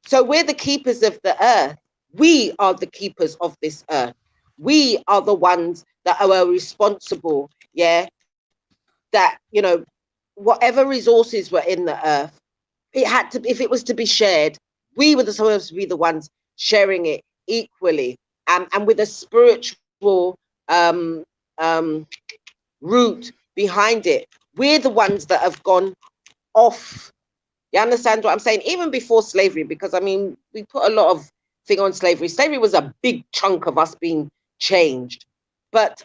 So we're the keepers of the earth. We are the keepers of this earth. We are the ones that are responsible, yeah, that, whatever resources were in the earth, it had to, if it was to be shared, we were supposed to be the ones sharing it equally, and with a spiritual um, um, root behind it. We're the ones that have gone off. You understand what I'm saying? Even before slavery, because I mean, we put a lot of thing on slavery. Slavery was a big chunk of us being changed, but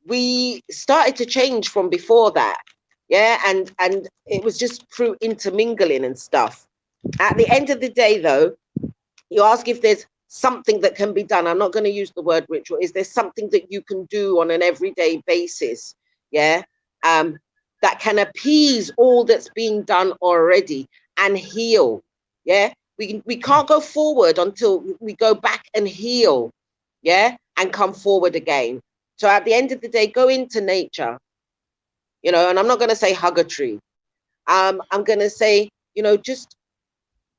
we started to change from before that. Yeah, and it was just through intermingling and stuff. At the end of the day, though, you ask if there's something that can be done. I'm not going to use the word ritual. Is there something that you can do on an everyday basis? Yeah. That can appease all that's being done already and heal. Yeah. We can't go forward until we go back and heal. Yeah. And come forward again. So at the end of the day, go into nature, and I'm not going to say hug a tree. I'm going to say, just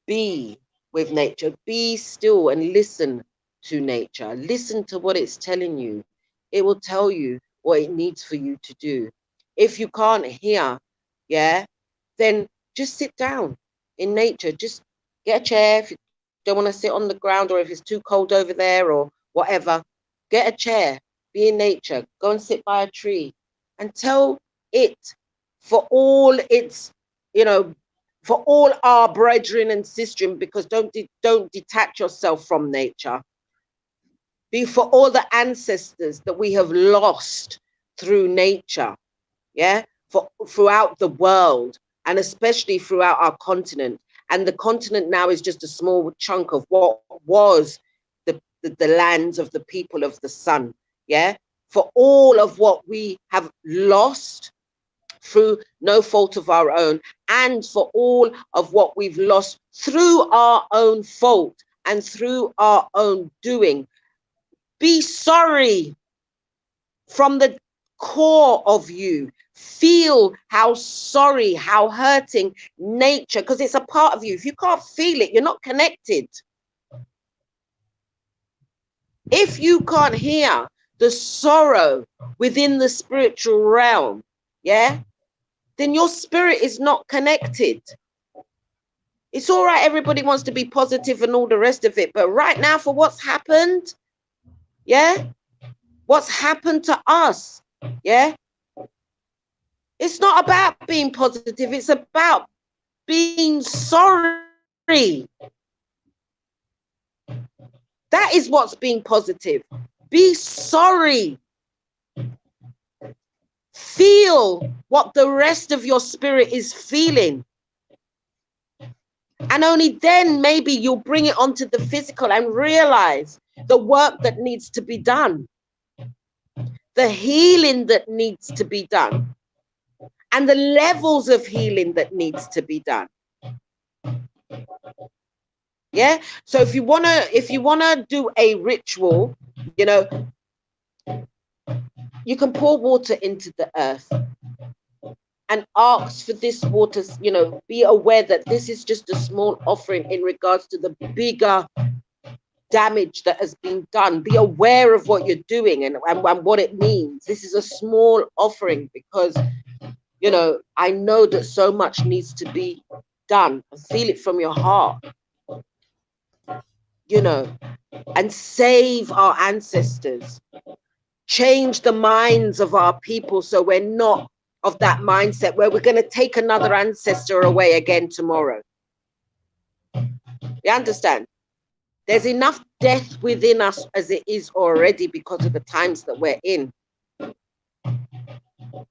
be with nature, be still and listen to nature. Listen to what it's telling you. It will tell you what it needs for you to do. If you can't hear, yeah, then just sit down in nature. Just get a chair if you don't want to sit on the ground, or if it's too cold over there or whatever. Get a chair, be in nature, go and sit by a tree and tell it, for all its, you know, for all our brethren and sistren, because don't detach yourself from nature. Be for all the ancestors that we have lost through nature, yeah, for throughout the world, and especially throughout our continent. And the continent now is just a small chunk of what was the lands of the people of the sun, yeah. For all of what we have lost through no fault of our own, and for all of what we've lost through our own fault and through our own doing. Be sorry from the core of you. Feel how sorry, how hurting nature, because it's a part of you. If you can't feel it, you're not connected. If you can't hear the sorrow within the spiritual realm, yeah, then your spirit is not connected. It's all right, everybody wants to be positive and all the rest of it, but right now, for what's happened, yeah, what's happened to us, yeah, it's not about being positive, it's about being sorry. That is what's being positive. Be sorry. Feel what the rest of your spirit is feeling. And only then maybe you'll bring it onto the physical and realize the work that needs to be done, the healing that needs to be done, and the levels of healing that needs to be done. Yeah. So if you wanna do a ritual, you can pour water into the earth and ask for this water, be aware that this is just a small offering in regards to the bigger damage that has been done. Be aware of what you're doing and what it means. This is a small offering because, I know that so much needs to be done. Feel it from your heart, and save our ancestors. Change the minds of our people so we're not of that mindset where we're going to take another ancestor away again tomorrow. You understand? There's enough death within us as it is already because of the times that we're in.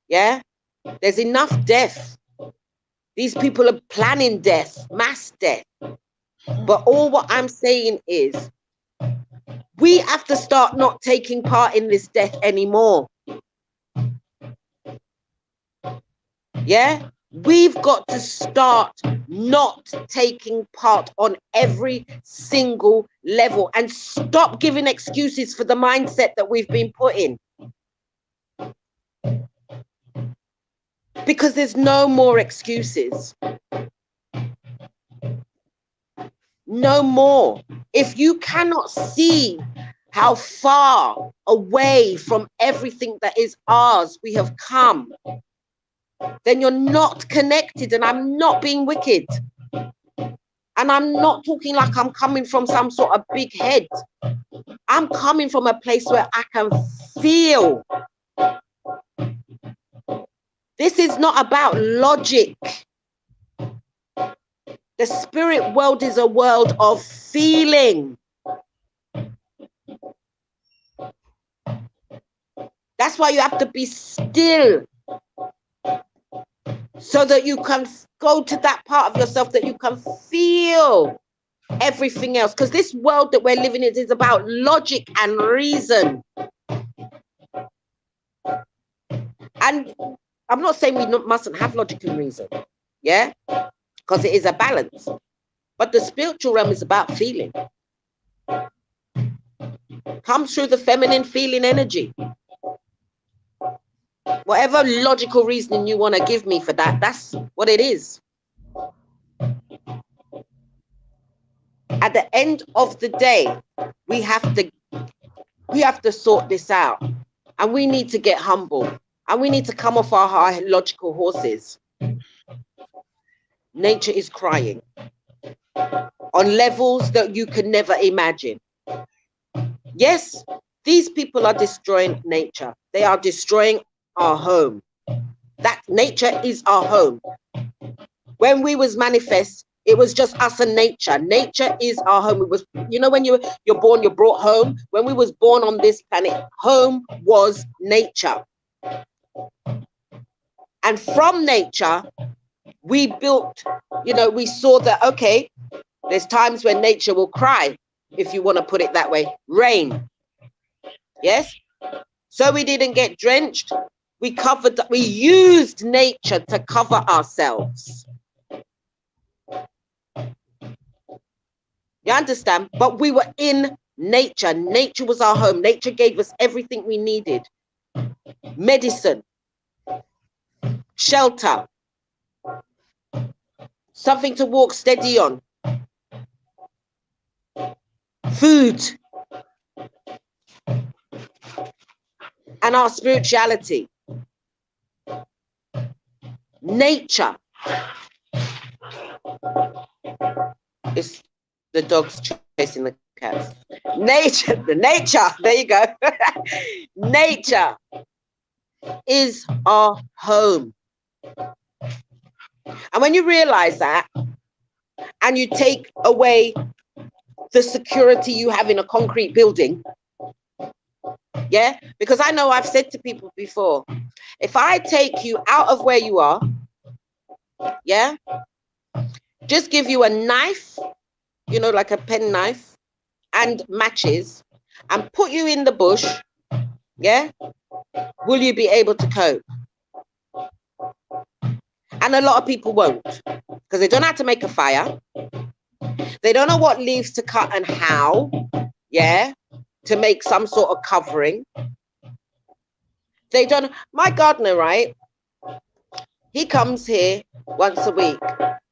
Yeah? There's enough death. These people are planning death, mass death. But all what I'm saying is we have to start not taking part in this death anymore. Yeah? We've got to start not taking part on every single level and stop giving excuses for the mindset that we've been put in. Because there's no more excuses. no more. If you cannot see how far away from everything that is ours we have come, then you're not connected. And I'm not being wicked. And I'm not talking like I'm coming from some sort of big head. I'm coming from a place where I can feel. This is not about logic. The spirit world is a world of feeling. That's why you have to be still, so that you can go to that part of yourself that you can feel everything else. Because this world that we're living in is about logic and reason. And I'm not saying we mustn't have logic and reason, yeah? Because it is a balance. But the spiritual realm is about feeling. Comes through the feminine feeling energy. Whatever logical reasoning you want to give me for that, that's what it is. At the end of the day, we have to sort this out. And we need to get humble. And we need to come off our high logical horses. Nature is crying on levels that you can never imagine. Yes, these people are destroying nature. They are destroying our home. That nature is our home. When we was manifest, it was just us and nature. Nature is our home. It was, you know, when you're born, you're brought home. When we was born on this planet, home was nature. And from nature, we built, you know, we saw that, okay, there's times when nature will cry, if you want to put it that way, rain. Yes? So we didn't get drenched. We used nature to cover ourselves. You understand? But we were in nature. Nature was our home. Nature gave us everything we needed. Medicine, shelter, something to walk steady on, food, and our spirituality. Nature. It's the dogs chasing the cats. Nature, there you go. Nature is our home. And when you realize that, and you take away the security you have in a concrete building, yeah, because I know I've said to people before, if I take you out of where you are, yeah, just give you a knife, you know, like a pen knife, and matches, and put you in the bush, yeah, will you be able to cope? And a lot of people won't, because they don't know how to make a fire. They don't know what leaves to cut and how, yeah, to make some sort of covering. They don't. My gardener, right? He comes here once a week,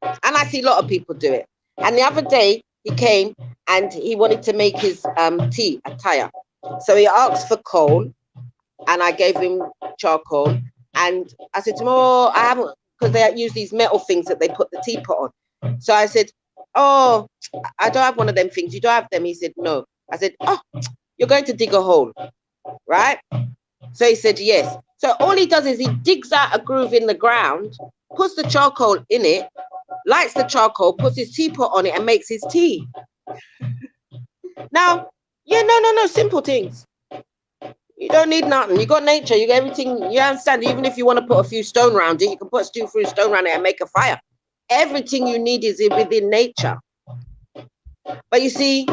and I see a lot of people do it. And the other day, he came and he wanted to make his tea, a tire. So he asked for coal, and I gave him charcoal. And I said to him, oh, I haven't, because they use these metal things that they put the teapot on. So I said, oh, I don't have one of them things. You don't have them? He said, no. I said, oh, you're going to dig a hole, right? So he said, yes. So all he does is he digs out a groove in the ground, puts the charcoal in it, lights the charcoal, puts his teapot on it, and makes his tea. Now, yeah, no, simple things. You don't need nothing. You got nature. You got everything. You understand? Even if you want to put a few stone around it, you can put a few stone around it and make a fire. Everything you need is within nature. But you see,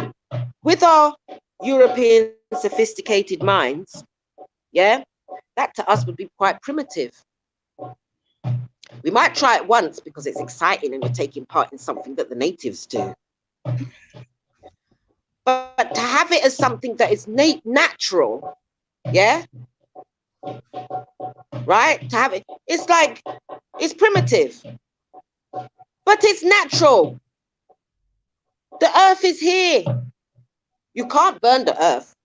with our European sophisticated minds, yeah, that to us would be quite primitive. We might try it once because it's exciting and you're taking part in something that the natives do. But to have it as something that is natural, yeah, right? To have it, it's like, it's primitive, but it's natural. The earth is here. You can't burn the earth.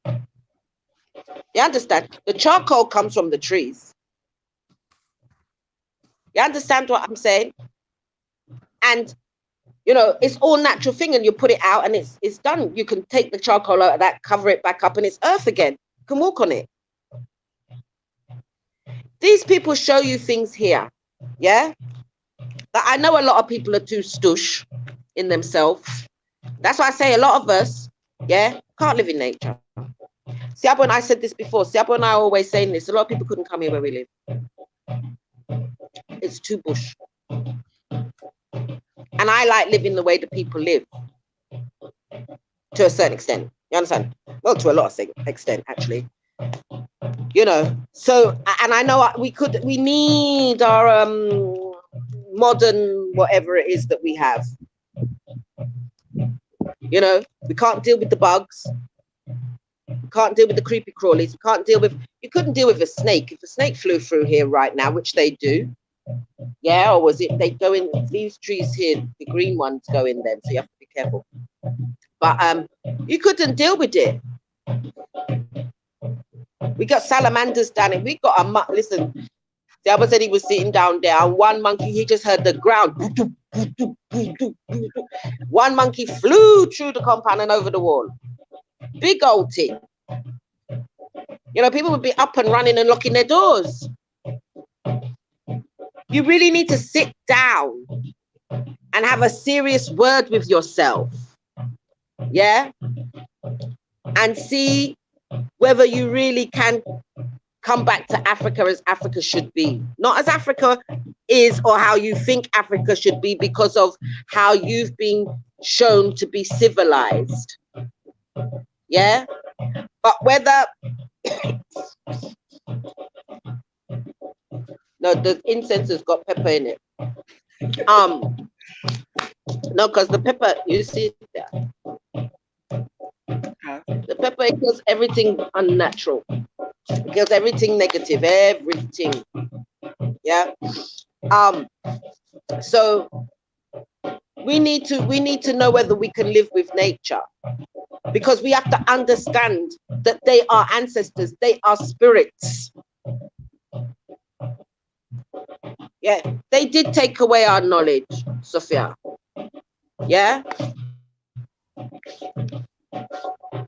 You understand? The charcoal comes from the trees. You understand what I'm saying? And, you know, it's all natural thing, and you put it out and it's done. You can take the charcoal out of that, cover it back up, and it's earth again. You can walk on it. These people show you things here, yeah? But I know a lot of people are too stush in themselves. That's why I say a lot of us, yeah, can't live in nature. Siabo and I said this before. Siabo and I are always saying this. A lot of people couldn't come here where we live. It's too bush. And I like living the way the people live. To a certain extent. You understand? Well, to a lot of extent, actually. You know, so, and I know we need our modern whatever it is that we have. You know, we can't deal with the bugs. We can't deal with the creepy crawlies. We can't deal with, you couldn't deal with a snake. If a snake flew through here right now, which they do, yeah, or was it, they go in, these trees here, the green ones go in them, so you have to be careful. But you couldn't deal with it. We got salamanders down it. We got a listen. The other said he was sitting down there, and one monkey, he just heard the ground. One monkey flew through the compound and over the wall. Big old thing. You know, people would be up and running and locking their doors. You really need to sit down and have a serious word with yourself. Yeah? And see whether you really can come back to Africa as Africa should be. Not as Africa is or how you think Africa should be because of how you've been shown to be civilized. Yeah? But whether... No, the incense has got pepper in it. No, because the pepper, you see that. The pepper, it kills everything unnatural. It kills everything negative, everything. Yeah. So we need to know whether we can live with nature, because we have to understand that they are ancestors, they are spirits. Yeah, they did take away our knowledge, Sophia. Yeah.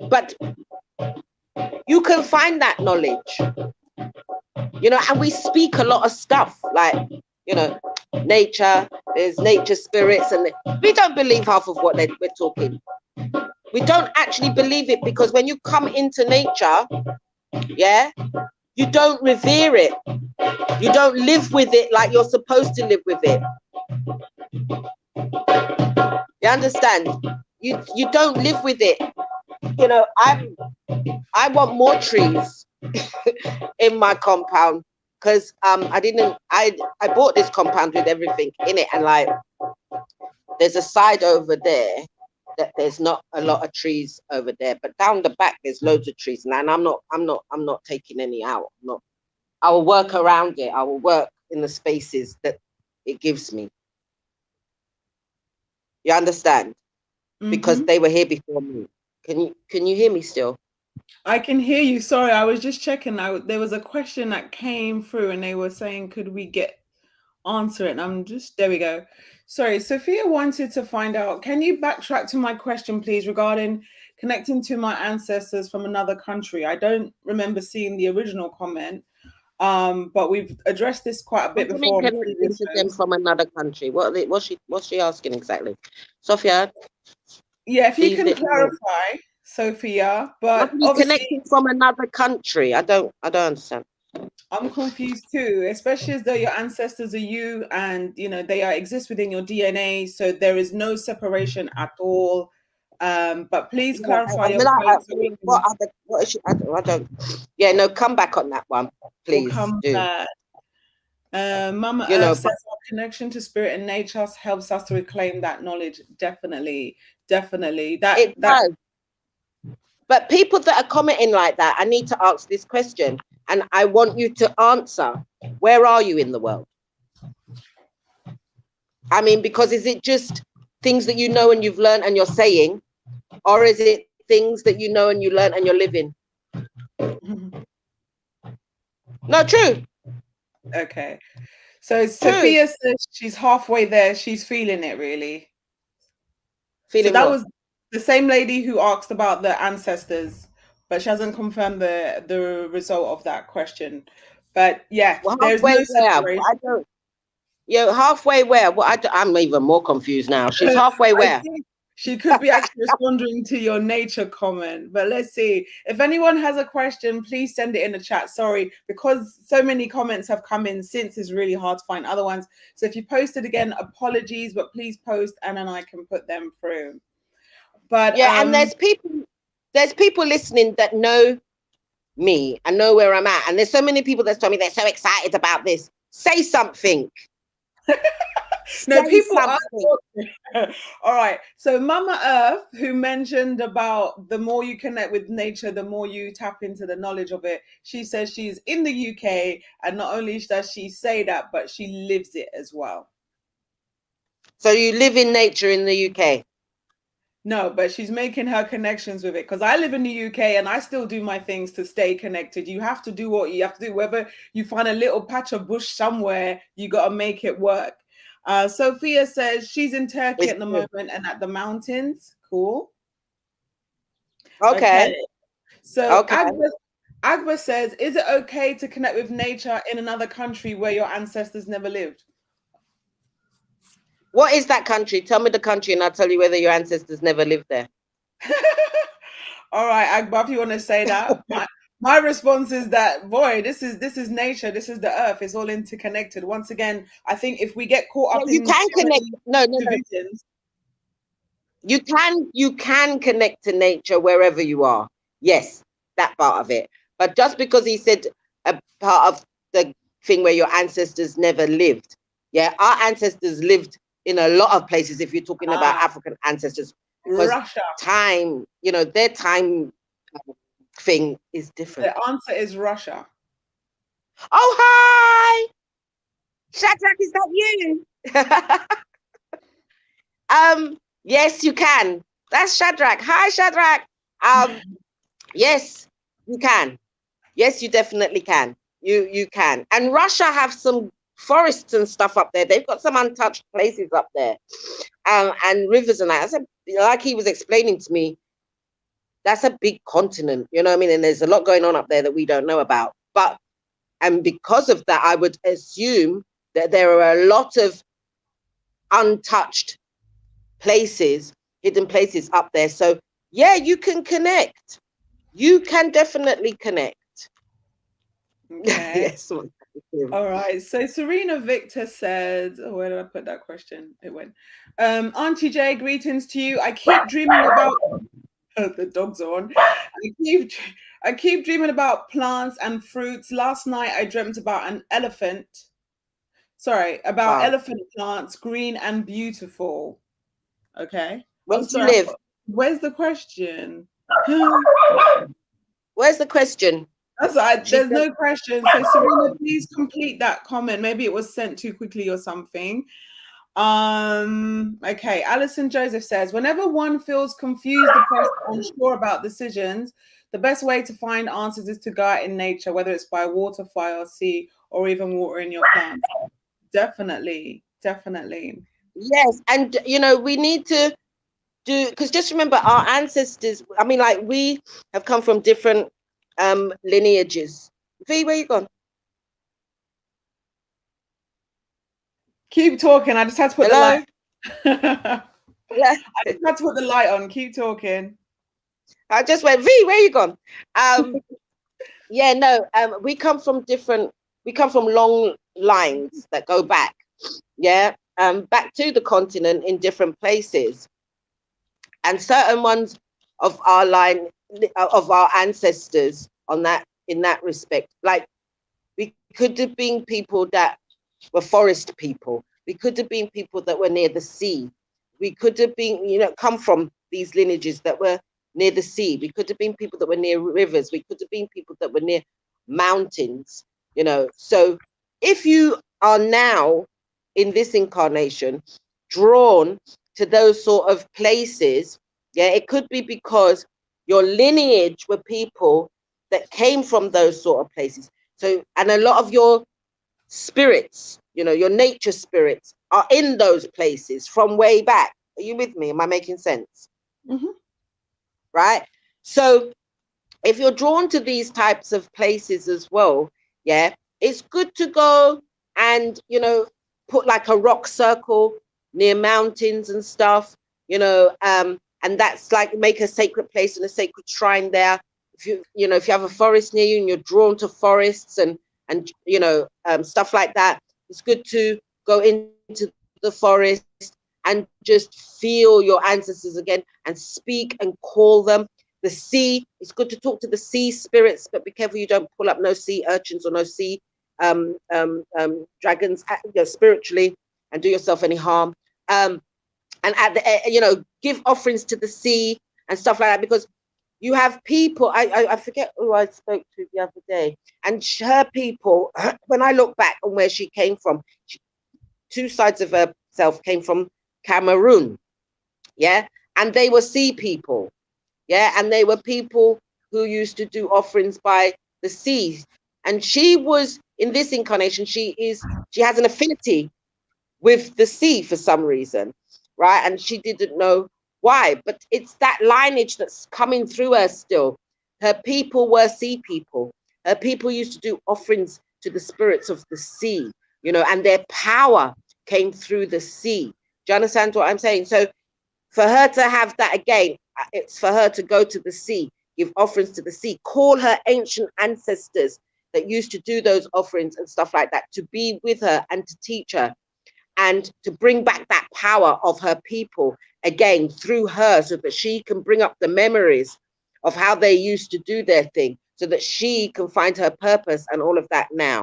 But you can find that knowledge, you know, and we speak a lot of stuff like, you know, nature, there's nature spirits, and we don't believe half of what we're talking. We don't actually believe it, because when you come into nature, yeah, you don't revere it. You don't live with it like you're supposed to live with it. You understand? You don't live with it. You know, I want more trees in my compound, because I bought this compound with everything in it, and like there's a side over there that there's not a lot of trees over there, but down the back there's loads of trees, and I'm not taking any out. I will work around it. I will work in the spaces that it gives me. You understand? Mm-hmm. Because they were here before me. Can you hear me still? I can hear you. Sorry, I was just checking. There was a question that came through, and they were saying, could we answer it? And there we go. Sorry, Sophia wanted to find out, can you backtrack to my question, please, regarding connecting to my ancestors from another country? I don't remember seeing the original comment, but we've addressed this quite a bit before. Connecting to them from another country. What's she asking exactly, Sophia? Yeah, if you can clarify, Sophia. But connecting from another country, I don't understand. I'm confused too, especially as though your ancestors are you, and you know they exist within your DNA, so there is no separation at all. But please clarify your point. What is she? I don't. Yeah, no, come back on that one, please. We'll come back. Mama Earth says our connection to spirit and nature helps us to reclaim that knowledge. Definitely. That does. But people that are commenting like that, I need to ask this question, and I want you to answer. Where are you in the world? I mean, because is it just things that you know and you've learned and you're saying, or is it things that you know and you learn and you're living? No, true. Okay. So True. Sophia says she's halfway there. She's feeling it, really. Feeling So that what? was the same lady who asked about the ancestors, but she hasn't confirmed the result of that question. But yeah, Well, there's halfway no where? separation. I don't. Halfway where? Well, I'm even more confused now. She's halfway I where? think she could be actually responding to your nature comment, but let's see. If anyone has a question, please send it in the chat. Sorry, because so many comments have come in since, it's really hard to find other ones. So if you posted again, apologies, but please post and then I can put them through. But Yeah, and there's people listening that know me and know where I'm at. And there's so many people that's told me they're so excited about this. Say something. No, Say people are something. all right. So Mama Earth, who mentioned about the more you connect with nature, the more you tap into the knowledge of it. She says she's in the UK, and not only does she say that, but she lives it as well. So you live in nature in the UK? No, but she's making her connections with it, because I live in the UK and I still do my things to stay connected. You have to do what you have to do. Whether you find a little patch of bush somewhere, you got to make it work. Sophia says she's in Turkey at the moment and at the mountains. Cool. Okay. So Okay. Agba says, is it okay to connect with nature in another country where your ancestors never lived? What is that country? Tell me the country and I'll tell you whether your ancestors never lived there. All right, Agba, if you want to say that. My response is that, boy, this is nature, this is the earth, it's all interconnected. Once again, I think if we get caught up You in can connect. No. divisions. You can connect to nature wherever you are. Yes, that part of it. But just because he said a part of the thing where your ancestors never lived, yeah, our ancestors lived in a lot of places. If you're talking about African ancestors, because Russia. time, their time thing is different. The answer is Russia. Oh, hi, Shadrach, is that you? Yes, you can. That's Shadrach. Hi, Shadrach. Yes, you can. Yes, you definitely can. You can. And Russia have some forests and stuff up there. They've got some untouched places up there, and rivers and that. I said, like he was explaining to me, that's a big continent. You know what I mean? And there's a lot going on up there that we don't know about. And because of that, I would assume that there are a lot of untouched places, hidden places up there. So yeah, you can connect. You can definitely connect. Okay. Yes. All right. So Serena Victor said, oh, where did I put that question? It went. Aunty J, greetings to you. I keep dreaming about the dogs are on. I keep dreaming about plants and fruits. Last night I dreamt about an elephant. Sorry, about elephant plants, green and beautiful. Okay. Where I'm do you sorry. live? Where's the question? Where's the question? That's right. There's no question. So Serena, please complete that comment. Maybe it was sent too quickly or something. Okay. Alison Joseph says, whenever one feels confused, depressed, unsure about decisions, the best way to find answers is to go out in nature, whether it's by water, fire, sea, or even watering your plants. Definitely. Yes, and we need to do, because just remember our ancestors. I mean, like, we have come from different lineages. V, where you gone? Keep talking. I just had to put the light. Yeah. I just had to put the light on. Keep talking. I just went, V, where you gone? Yeah, no. We come from long lines that go back. Yeah. Back to the continent in different places. And certain ones of our line, of our ancestors in that respect, like, we could have been people that were forest people. We could have been people that were near the sea. We could have been, come from these lineages that were near the sea. We could have been people that were near rivers. We could have been people that were near mountains, So if you are now in this incarnation drawn to those sort of places, Yeah, it could be because your lineage were people that came from those sort of places. So, and a lot of your spirits, you know, your nature spirits are in those places from way back. Are you with me? Am I making sense? Mm-hmm. Right? So, if you're drawn to these types of places as well, yeah, it's good to go and, you know, put like a rock circle near mountains and stuff, you know, and that's like make a sacred place and a sacred shrine there. If you know, if you have a forest near you and you're drawn to forests and you know, stuff like that, it's good to go into the forest and just feel your ancestors again and speak and call them. The sea, it's good to talk to the sea spirits, but be careful you don't pull up no sea urchins or no sea dragons, you know, spiritually, and do yourself any harm. And at the you know, give offerings to the sea and stuff like that, because you have people. I forget who I spoke to the other day, and her people. When I look back on where she came from, two sides of herself came from Cameroon. Yeah, and they were sea people. Yeah, and they were people who used to do offerings by the sea. And she was in this incarnation, she has an affinity with the sea for some reason, right? And she didn't know why, but it's that lineage that's coming through her still. Her people were sea people. Her people used to do offerings to the spirits of the sea, you know, and their power came through the sea. Do you understand what I'm saying? So for her to have that again, it's for her to go to the sea, give offerings to the sea, call her ancient ancestors that used to do those offerings and stuff like that to be with her and to teach her and to bring back that power of her people again through her, so that she can bring up the memories of how they used to do their thing, so that she can find her purpose and all of that now.